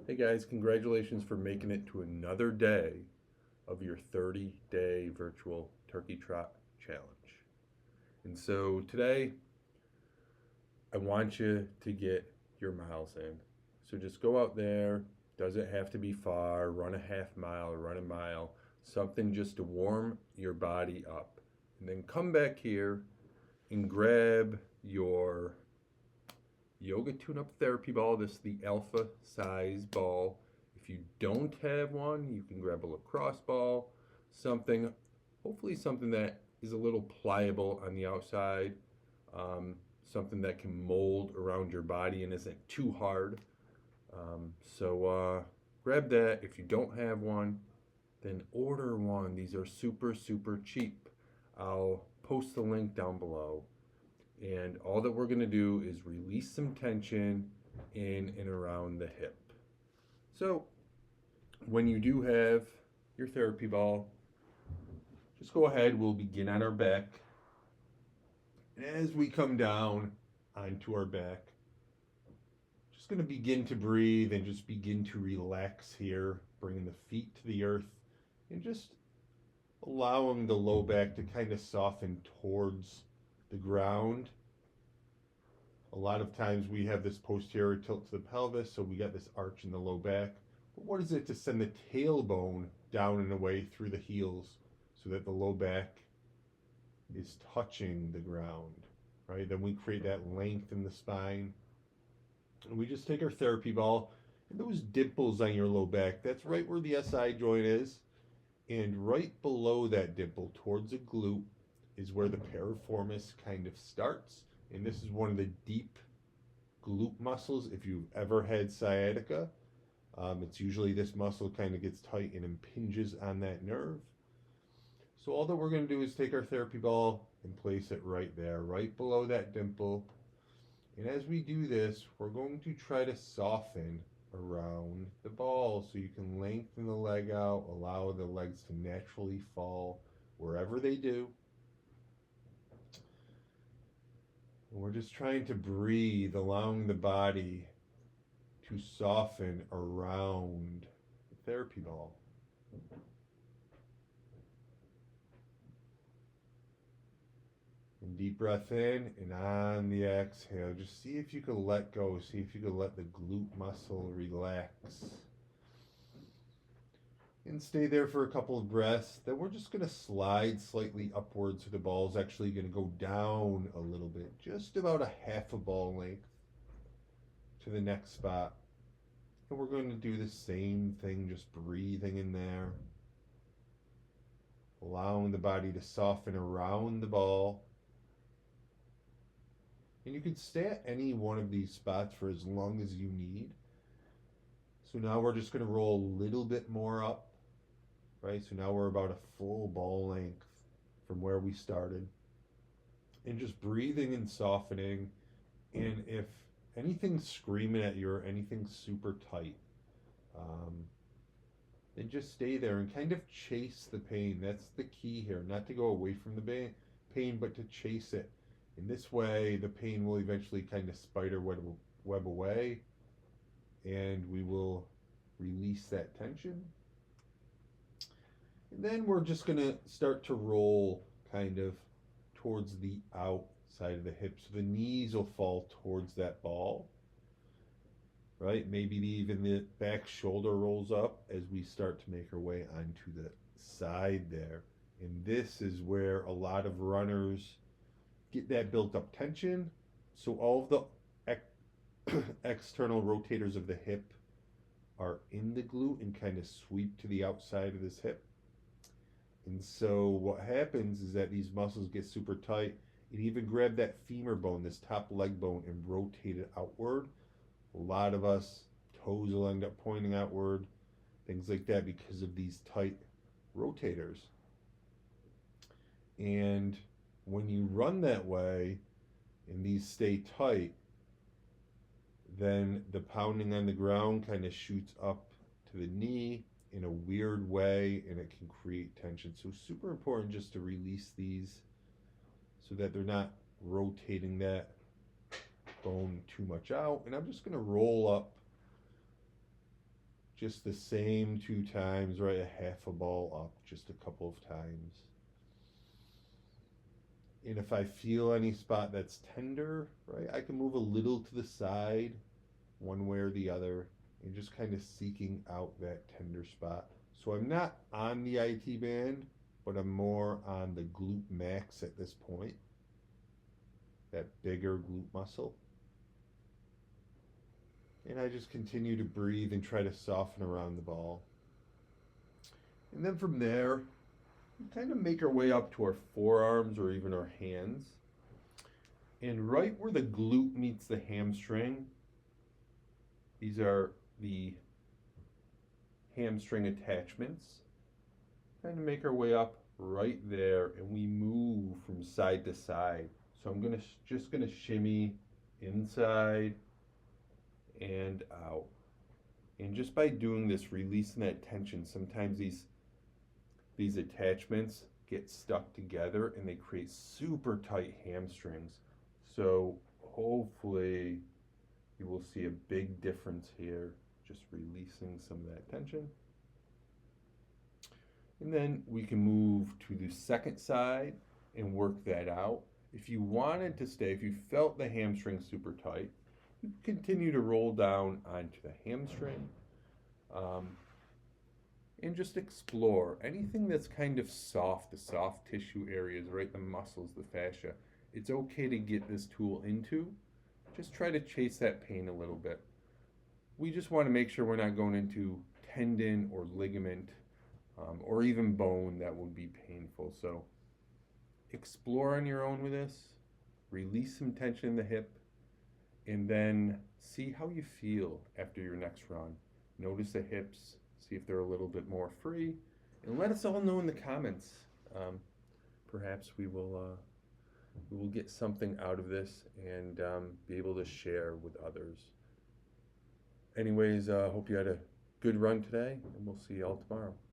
Hey guys, congratulations for making it to another day of your 30-day virtual turkey trot challenge. And so today, I want you to get your miles in. So just go out there, doesn't have to be far, run a half mile or run a mile, something just to warm your body up. And then come back here and grab your yoga tune-up therapy ball. This is the alpha size ball. If you don't have one, you can grab a lacrosse ball, something, hopefully something that is a little pliable on the outside, something that can mold around your body and isn't too hard. So grab that. If you don't have one, then order one. These are super, super cheap. I'll post the link down below. And all that we're going to do is release some tension in and around the hip. So when you do have your therapy ball, just go ahead. We'll begin on our back. And as we come down onto our back, just going to begin to breathe and just begin to relax here, bringing the feet to the earth and just allowing the low back to kind of soften towards the ground. A lot of times we have this posterior tilt to the pelvis, so we got this arch in the low back. But what is it to send the tailbone down and away through the heels so that the low back is touching the ground, right? Then we create that length in the spine. And we just take our therapy ball, and those dimples on your low back, that's right where the SI joint is. And right below that dimple, towards the glute, is where the piriformis kind of starts. And this is one of the deep glute muscles. If you've ever had sciatica, it's usually this muscle kind of gets tight and impinges on that nerve. So all that we're going to do is take our therapy ball and place it right there, right below that dimple. And as we do this, we're going to try to soften around the ball so you can lengthen the leg out, allow the legs to naturally fall wherever they do. And we're just trying to breathe, allowing the body to soften around the therapy ball. And deep breath in, and on the exhale, just see if you can let go. See if you can let the glute muscle relax. And stay there for a couple of breaths. Then we're just going to slide slightly upwards, so the ball's actually going to go down a little bit, just about a half a ball length to the next spot. And we're going to do the same thing, just breathing in there, allowing the body to soften around the ball. And you can stay at any one of these spots for as long as you need. So now we're just going to roll a little bit more up, right? So now we're about a full ball length from where we started. And just breathing and softening. And if anything's screaming at you or anything's super tight, then just stay there and kind of chase the pain. That's the key here, not to go away from the pain, but to chase it. In this way, the pain will eventually kind of spider web away, and we will release that tension. And then we're just going to start to roll kind of towards the outside of the hips. So the knees will fall towards that ball, right? Maybe even the back shoulder rolls up as we start to make our way onto the side there. And this is where a lot of runners get that built up tension. So all of the external rotators of the hip are in the glute and kind of sweep to the outside of this hip. And so what happens is that these muscles get super tight and even grab that femur bone, this top leg bone, and rotate it outward. A lot of us, toes will end up pointing outward, things like that because of these tight rotators. And when you run that way and these stay tight, then the pounding on the ground kind of shoots up to the knee in a weird way, and it can create tension. So super important just to release these so that they're not rotating that bone too much out. And I'm just going to roll up just the same 2 times, right? A half a ball up just a couple of times. And if I feel any spot that's tender, right, I can move a little to the side, one way or the other, and just kind of seeking out that tender spot. So I'm not on the IT band, but I'm more on the glute max at this point, that bigger glute muscle. And I just continue to breathe and try to soften around the ball. And then from there, we kind of make our way up to our forearms or even our hands. And right where the glute meets the hamstring, these are the hamstring attachments. Kind of make our way up right there, and we move from side to side. So I'm just gonna shimmy inside and out. And just by doing this, releasing that tension, sometimes these attachments get stuck together and they create super tight hamstrings. So hopefully you will see a big difference here, just releasing some of that tension. And then we can move to the second side and work that out. If you wanted to stay, if you felt the hamstring super tight, you continue to roll down onto the hamstring. And just explore anything that's kind of soft, the soft tissue areas, right? The muscles, the fascia. It's okay to get this tool into. Just try to chase that pain a little bit. We just want to make sure we're not going into tendon or ligament or even bone that would be painful. So explore on your own with this, release some tension in the hip, and then see how you feel after your next run. Notice the hips, see if they're a little bit more free, and let us all know in the comments. Perhaps we will get something out of this and be able to share with others. Anyways, hope you had a good run today, and we'll see you all tomorrow.